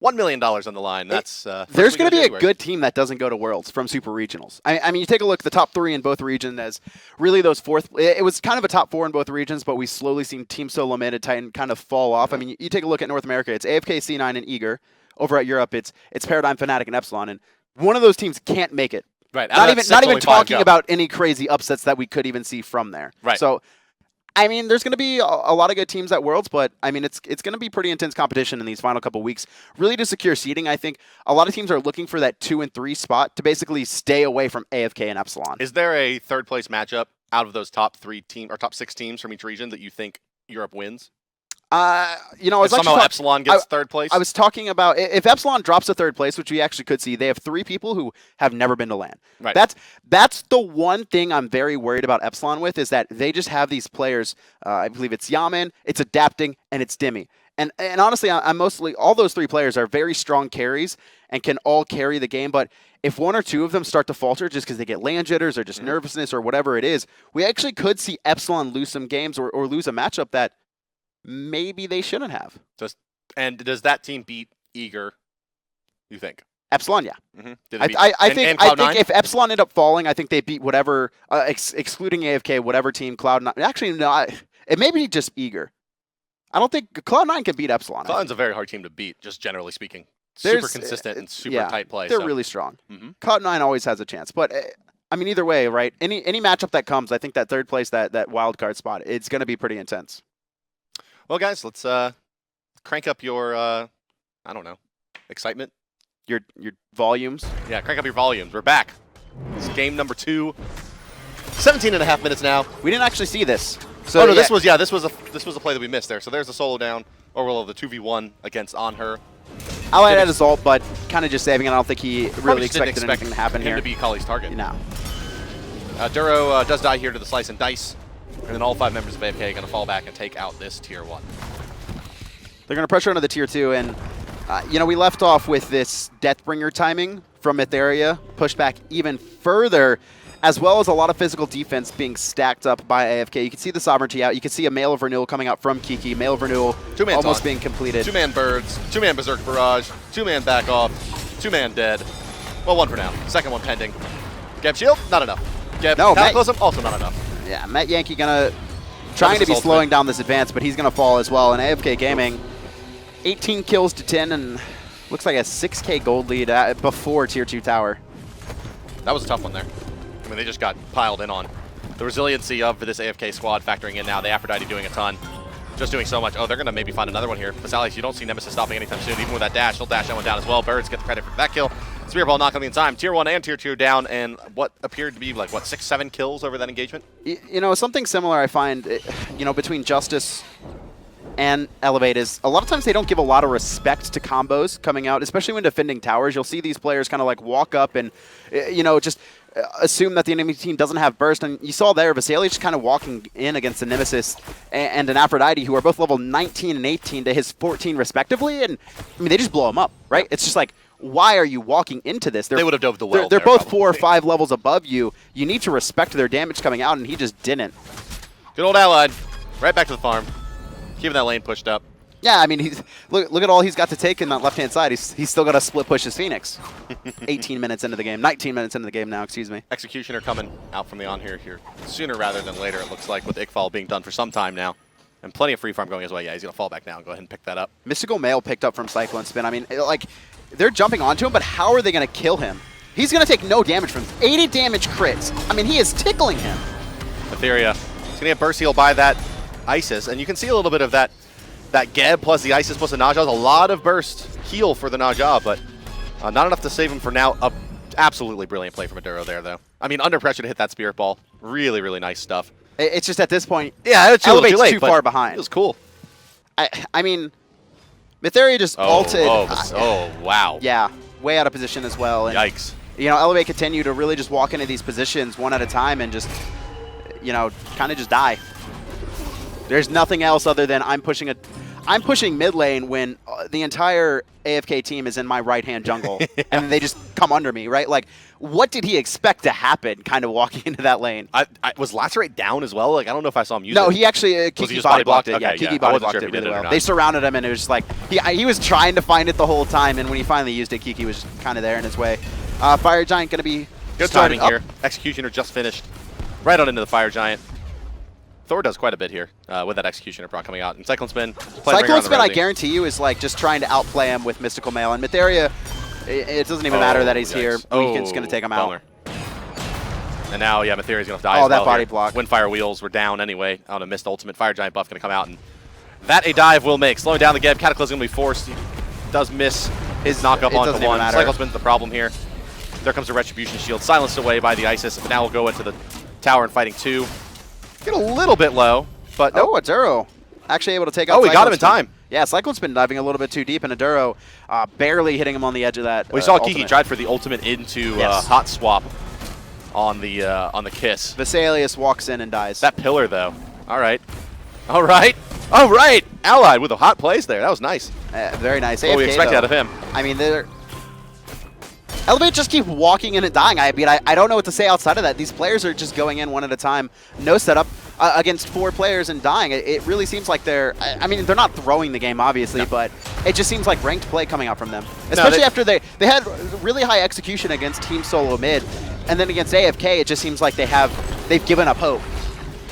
$1 million on the line. That's there's going to be a good team that doesn't go to Worlds from Super Regionals. I mean, you take a look at the top 3 in both regions as really those fourth. It was kind of a top 4 in both regions, but we slowly seen Team Solo Mid and Titan kind of fall off. I mean, you take a look at North America. It's AFK, C9, and Eager. Over at Europe, it's Paradigm, Fnatic, and Epsilon, and one of those teams can't make it. Right. Not even talking about any crazy upsets that we could even see from there. Right. So, I mean, there's going to be a lot of good teams at Worlds, but I mean, it's going to be pretty intense competition in these final couple weeks. Really, to secure seeding, I think a lot of teams are looking for that 2 and 3 spot to basically stay away from AFK and Epsilon. Is there a third place matchup out of those top 3 teams or top 6 teams from each region that you think Europe wins? I was somehow Epsilon gets third place. I was talking about if Epsilon drops to third place, which we actually could see, they have 3 people who have never been to LAN. Right. That's the one thing I'm very worried about Epsilon with, is that they just have these players. I believe it's Yaman, it's Adapting, and it's Dimmy. And honestly, I'm mostly all those 3 players are very strong carries and can all carry the game. But if 1 or 2 of them start to falter just because they get land jitters or just nervousness or whatever it is, we actually could see Epsilon lose some games or lose a matchup that maybe they shouldn't have. Does that team beat Eager, you think? Epsilon, yeah. Mm-hmm. I think if Epsilon end up falling, I think they beat whatever, excluding AFK, whatever team, Cloud9. Actually, no, it may be just Eager. I don't think Cloud9 can beat Epsilon. Cloud9's a very hard team to beat, just generally speaking. Super consistent and super tight play. They're really strong. Cloud9 always has a chance. But, I mean, either way, right? Any matchup that comes, I think that third place, that wild card spot, it's going to be pretty intense. Well, guys, let's crank up your, I don't know, excitement. Your volumes. Yeah, crank up your volumes. We're back. This is game number 2. 17.5 minutes now. We didn't actually see this. So this was a play that we missed there. So there's the solo down, or the 2v1 against Anhur. I like that assault, but kind of just saving it. I don't think he really expected anything to happen here. To be Kali's target. No. Duro does die here to the slice and dice. And then all 5 members of AFK are going to fall back and take out this Tier 1. They're going to pressure into the Tier 2, and we left off with this Deathbringer timing from Mytherea, pushed back even further, as well as a lot of physical defense being stacked up by AFK. You can see the Sovereignty out. You can see a Mail of Renewal coming out from Kiki. Mail of Renewal almost being completed. 2-man Birds, 2-man Berserk Barrage, 2-man Back Off, 2-man Dead. Well, 1 for now. Second one pending. Geb Shield, not enough. Geb Cataclysm, also not enough. Yeah, Metyankey trying to be slowing down this advance, but he's going to fall as well. And AFK Gaming, 18 kills to 10, and looks like a 6K gold lead before Tier 2 tower. That was a tough one there. I mean, they just got piled in on. The resiliency of this AFK squad factoring in now. The Aphrodite doing a ton. Just doing so much. Oh, they're going to maybe find another one here. Vessalius, you don't see Nemesis stopping anytime soon. Even with that dash, he'll dash that one down as well. Birds get the credit for that kill. Spear Ball not coming in time. Tier 1 and Tier 2 down, and what appeared to be, 6-7 kills over that engagement? Something similar I find, between Justice and Elevate is a lot of times they don't give a lot of respect to combos coming out, especially when defending towers. You'll see these players kind of walk up and, just assume that the enemy team doesn't have burst. And you saw there, Vessalius just kind of walking in against the Nemesis and an Aphrodite, who are both level 19 and 18 to his 14 respectively. And, I mean, they just blow him up, right? It's just like, why are you walking into this? They would have dove the well. They're both 4 or 5 levels above you. You need to respect their damage coming out, and he just didn't. Good old Allied. Right back to the farm. Keeping that lane pushed up. Yeah, I mean, look at all he's got to take in that left-hand side. He's still got to split push his Phoenix. 18 minutes into the game. 19 minutes into the game now, excuse me. Executioner coming out from the Anhur here sooner rather than later, it looks like, with Ickfall being done for some time now. And plenty of free farm going his way. Yeah, he's going to fall back now and go ahead and pick that up. Mystical Mail picked up from CycloneSpin. I mean, like, they're jumping onto him, but how are they going to kill him? He's going to take no damage from this. 80 damage crits. I mean, he is tickling him. Mytherea. He's going to get burst heal by that Isis, and you can see a little bit of that Geb plus the Isis plus the Najah. A lot of burst heal for the Najah, but not enough to save him for now. Absolutely brilliant play from Maduro there, though. I mean, under pressure to hit that Spirit Ball. Really, really nice stuff. It's just at this point, yeah, it's Elevate's too late, too far behind. It was cool. I mean, Mytherea just ulted. Oh, wow. Yeah, way out of position as well. And, Yikes. You know, Elevate continue to really just walk into these positions one at a time and just, you know, kind of just die. There's nothing else other than I'm pushing mid lane when the entire AFK team is in my right-hand jungle, and they just come under me, right? Like, what did he expect to happen kind of walking into that lane? Was Lacerate down as well? Like, I don't know if I saw him use it. No, he actually, Kiki body blocked it. Okay, yeah, Kiki body blocked it really well. They surrounded him, and it was just like, he was trying to find it the whole time, and when he finally used it, Kiki was kind of there in his way. Fire Giant going to be good timing here. Executioner just finished. Right on into the Fire Giant. Thor does quite a bit here with that Executioner proc coming out. And CycloneSpin. CycloneSpin, I guarantee you, is like just trying to outplay him with Mystical Mail. And Mytherea, it doesn't even matter that he's here. Weekend's going to take him out. And now, yeah, Mytheria's going to die as well. That body block. Windfire Wheels were down anyway on a missed ultimate. Fire Giant buff going to come out. And that a dive will make. Slowing down the Geb. Cataclysm going to be forced. He does miss his knock-up onto one. CycloneSpin's the problem here. There comes the Retribution Shield. Silenced away by the Isis. Now we'll go into the tower and fighting 2. Get a little bit low. But no, Aduro actually able to take out. Oh, we got him in time. Yeah, CycloneSpin diving a little bit too deep, and Aduro barely hitting him on the edge of that. We saw Kiki tried for the ultimate into hot swap on the kiss. Vessalius walks in and dies. That pillar though. All right. Allied with the hot plays there. That was nice. Very nice. What we expected out of him. I mean, Elevate just keep walking in and dying. I mean, I don't know what to say outside of that. These players are just going in one at a time. No setup against 4 players and dying. It really seems like they're, I mean, they're not throwing the game, obviously, but it just seems like ranked play coming out from them. Especially after they had really high execution against Team Solo mid, and then against AFK, it just seems like they've given up hope.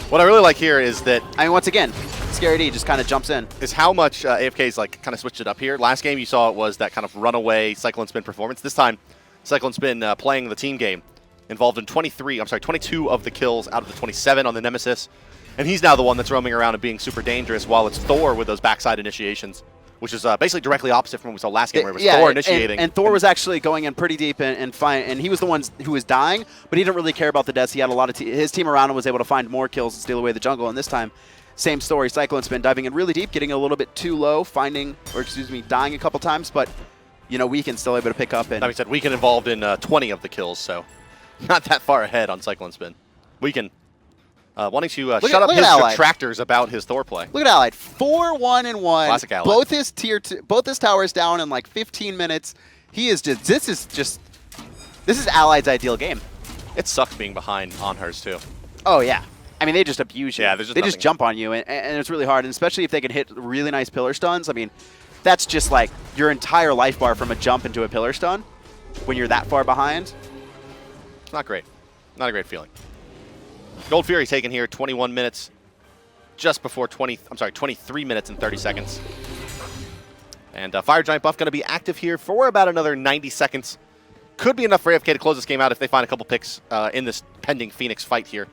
What I really like here is that, I mean, once again, Scary D just kind of jumps in. Is how much AFK's like kind of switched it up here. Last game you saw it was that kind of runaway CycloneSpin performance. This time, CycloneSpin playing the team game, involved in 22 of the kills out of the 27 on the Nemesis. And he's now the one that's roaming around and being super dangerous, while it's Thor with those backside initiations, which is basically directly opposite from what we saw last game, where it was Thor initiating. And Thor was actually going in pretty deep and he was the one who was dying, but he didn't really care about the deaths. He had a lot of his team around him was able to find more kills and steal away the jungle, and this time, same story. CycloneSpin diving in really deep, getting a little bit too low, dying a couple times, but you know, Weekend still able to pick up. And like I said, Weekend involved in 20 of the kills, so not that far ahead on CycloneSpin. Weekend wanting to shut up his detractors about his Thor play. Look at Allied, 4-1-1. Classic Allied. Both his towers down in like 15 minutes. He is just. This is Allied's ideal game. It sucks being behind on hers too. Oh yeah. I mean, they just abuse you. Yeah, they just jump on you, and it's really hard. And especially if they can hit really nice pillar stuns. I mean, that's just like your entire life bar from a jump into a pillar stun when you're that far behind. Not great. Not a great feeling. Gold Fury taken here, 21 minutes, just before 23 minutes and 30 seconds. And Fire Giant buff going to be active here for about another 90 seconds. Could be enough for AFK to close this game out if they find a couple picks in this pending Phoenix fight here.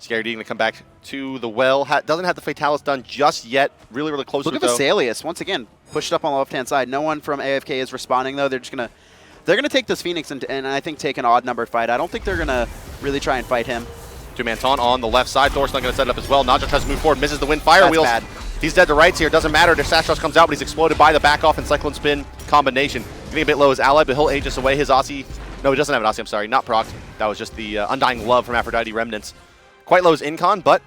Scary D going to come back to the well. Doesn't have the Fatalis done just yet. Really, really close to it, though. Look at Vessalius. Once again, pushed up on the left-hand side. No one from AFK is responding, though. They're going to take this Phoenix and I think take an odd-numbered fight. I don't think they're going to really try and fight him. Two-man taunt on the left side. Thor's not going to set it up as well. Najah tries to move forward, misses the wind. Fire wheels. Bad. He's dead to rights here. Doesn't matter. The Sashos comes out, but he's exploded by the back-off and CycloneSpin combination. Getting a bit low as Allied, but he'll Aegis away his Aussie. No, he doesn't have an Aussie. I'm sorry. Not proc. That was just the Undying Love from Aphrodite Remnants. Quite low as Incon, but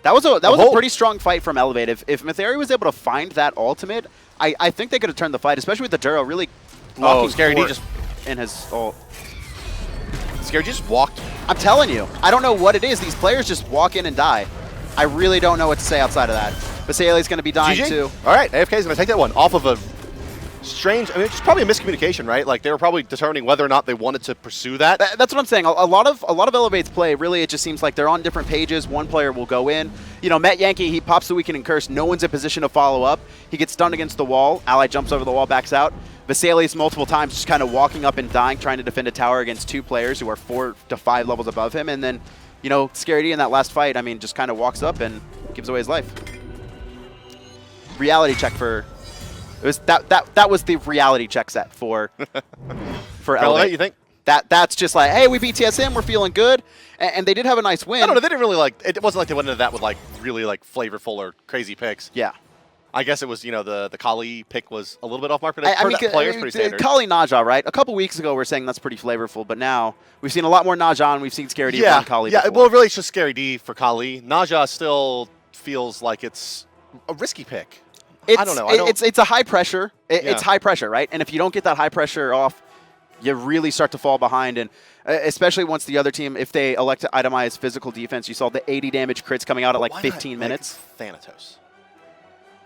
that was a pretty strong fight from Elevate. If Mytherea was able to find that ultimate, I think they could have turned the fight, especially with the Duro really walking Scary D Thor just in his ult. Scary D just walked. I'm telling you, I don't know what it is. These players just walk in and die. I really don't know what to say outside of that. Vessalius going to be dying GG. too. All right, AFK is going to take that one off of a strange. I mean, it's just probably a miscommunication, right? Like they were probably determining whether or not they wanted to pursue that. That's what I'm saying. A lot of Elevate's play, really, it just seems like they're on different pages. One player will go in. You know, Metyankey, he pops the Weaken and Curse. No one's in position to follow up. He gets stunned against the wall. Ally jumps over the wall, backs out. Vessalius multiple times just kind of walking up and dying, trying to defend a tower against 2 players who are 4 to 5 levels above him. And then, you know, Scary D in that last fight, I mean, just kind of walks up and gives away his life. Reality check for... It was that was the reality check set for Elevate. You think? That's just like, hey, we beat TSM, we're feeling good, and they did have a nice win. I don't know. They didn't really like. It wasn't like they went into that with like really like flavorful or crazy picks. Yeah. I guess it was, you know, the Kali pick was a little bit off mark, but I mean, player's pretty standard. Kali Naja, right? A couple weeks ago, we are saying that's pretty flavorful, but now we've seen a lot more Naja, and we've seen Scary D on Kali. Yeah, before. well, really, it's just Scary D for Kali. Naja still feels like it's a risky pick. I don't know. It's a high pressure. It's high pressure, right? And if you don't get that high pressure off, you really start to fall behind. And especially once the other team, if they elect to itemize physical defense, you saw the 80 damage crits coming out at like 15 minutes. Thanatos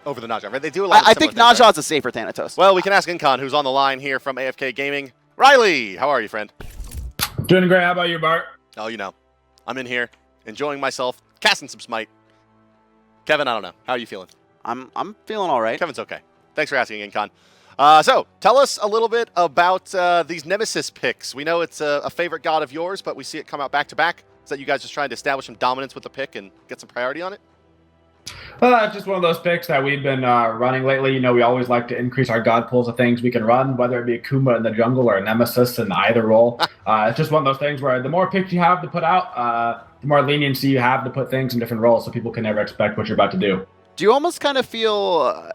over the Naja, right? They do a lot of I think things, Naja is a safer Thanatos. Well, we can ask Incon, who's on the line here from AFK Gaming. Riley, how are you, friend? Doing great. How about you, Bart? Oh, you know, I'm in here enjoying myself, casting some Smite. Kevin, I don't know. How are you feeling? I'm feeling all right. Kevin's okay. Thanks for asking, Incon. So, tell us a little bit about these Nemesis picks. We know it's a favorite god of yours, but we see it come out back-to-back. Is that you guys just trying to establish some dominance with the pick and get some priority on it? It's just one of those picks that we've been running lately. You know, we always like to increase our god pools of things we can run, whether it be a Kuma in the jungle or a Nemesis in either role. It's just one of those things where the more picks you have to put out, the more leniency you have to put things in different roles so people can never expect what you're about to do. Do you almost kind of feel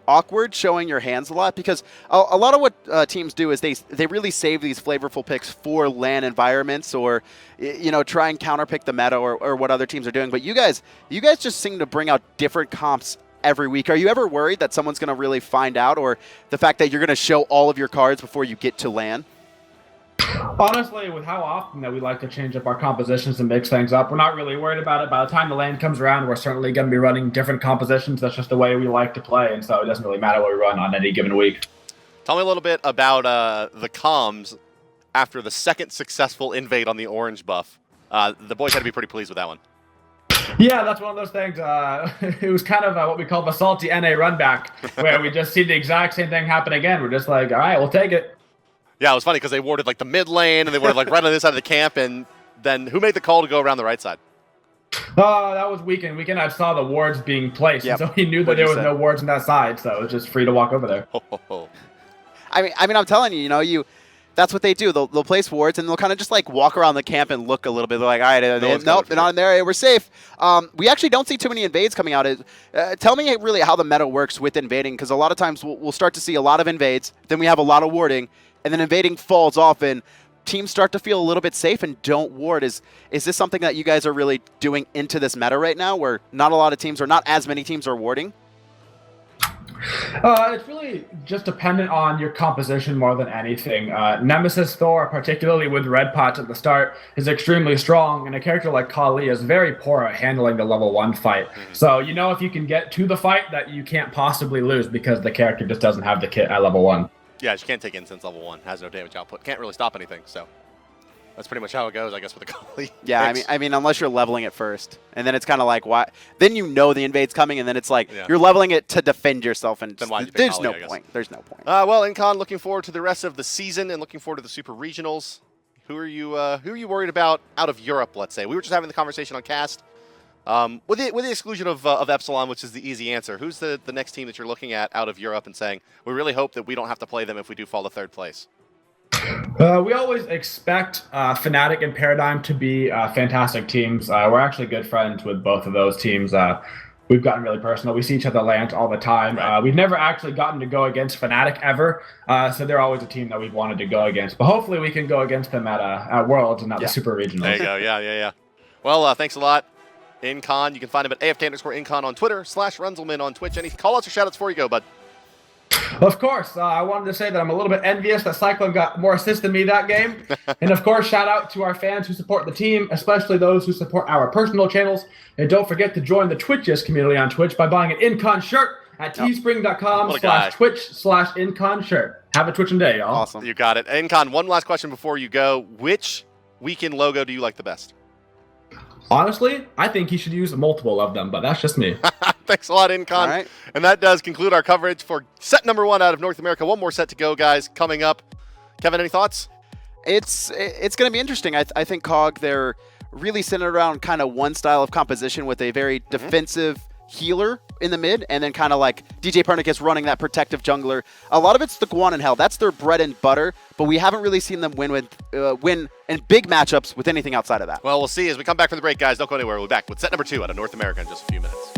awkward showing your hands a lot? Because a lot of what teams do is they really save these flavorful picks for LAN environments, or you know, try and counterpick the meta or what other teams are doing. But you guys just seem to bring out different comps every week. Are you ever worried that someone's going to really find out, or the fact that you're going to show all of your cards before you get to LAN? Honestly, with how often that we like to change up our compositions and mix things up, we're not really worried about it. By the time the lane comes around, we're certainly going to be running different compositions. That's just the way we like to play, and so it doesn't really matter what we run on any given week. Tell me a little bit about the comms after the second successful invade on the orange buff. The boys had to be pretty pleased with that one. Yeah, that's one of those things. It was kind of what we call the salty NA runback, where we just see the exact same thing happen again. We're just like, all right, we'll take it. Yeah, it was funny because they warded like the mid lane and they warded like right on this side of the camp, and then who made the call to go around the right side? That was Weekend. Weekend, I saw the wards being placed, and so he knew that there was no wards on that side, so it was just free to walk over there. I mean, I'm telling you, you know, that's what they do. They'll place wards, and they'll kind of just like walk around the camp and look a little bit. They're like, all right, nope, they're not in there. We're safe. We actually don't see too many invades coming out. Tell me really how the meta works with invading, because a lot of times we'll start to see a lot of invades, then we have a lot of warding, and then invading falls off, and teams start to feel a little bit safe and don't ward. Is this something that you guys are really doing into this meta right now, where not a lot of teams, or not as many teams, are warding? It's really just dependent on your composition more than anything. Nemesis Thor, particularly with red pots at the start, is extremely strong, and a character like Kali is very poor at handling the level 1 fight. So you know if you can get to the fight that you can't possibly lose because the character just doesn't have the kit at level 1. Yeah, she can't take incense level 1, has no damage output, can't really stop anything, so that's pretty much how it goes, I guess, with the Kali. Yeah, I mean, unless you're leveling it first, and then it's kind of like, why? Then you know the invade's coming, and then it's like you're leveling it to defend yourself, and there's Kali, no point. There's no point. Well, Incon, looking forward to the rest of the season and looking forward to the Super Regionals. Who are you worried about out of Europe? Let's say we were just having the conversation on Cast. With the exclusion of Epsilon, which is the easy answer, who's the next team that you're looking at out of Europe and saying, we really hope that we don't have to play them if we do fall to 3rd place? We always expect Fnatic and Paradigm to be fantastic teams. We're actually good friends with both of those teams. We've gotten really personal. We see each other land all the time. Right. We've never actually gotten to go against Fnatic ever, so they're always a team that we've wanted to go against. But hopefully we can go against them at Worlds and not the Super Regionals. There you go, yeah. Well, thanks a lot, Incon. You can find him at AFK_Incon on Twitter, /Runzelman on Twitch. Any call-outs or shout-outs before you go, bud? Of course, I wanted to say that I'm a little bit envious that Cyclone got more assists than me that game. And of course, shout out to our fans who support the team, especially those who support our personal channels. And don't forget to join the Twitchist community on Twitch by buying an Incon shirt at teespring.com/Twitch/Incon shirt. Have a Twitching day, y'all. Awesome. You got it. Incon, one last question before you go. Which weekend logo do you like the best? Honestly, I think he should use multiple of them, but that's just me. Thanks a lot, Incon. All right. And that does conclude our coverage for set number 1 out of North America. One more set to go, guys, coming up. Kevin, any thoughts? It's going to be interesting. I think COG, they're really centered around kind of one style of composition with a very defensive healer in the mid, and then kind of like DJ Pernicus running that protective jungler. A lot of it's the Guan and Hell. That's their bread and butter, but we haven't really seen them win in big matchups with anything outside of that. Well, we'll see as we come back from the break, guys. Don't go anywhere. We'll be back with set number 2 out of North America in just a few minutes.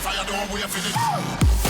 Fire, don't wait for it.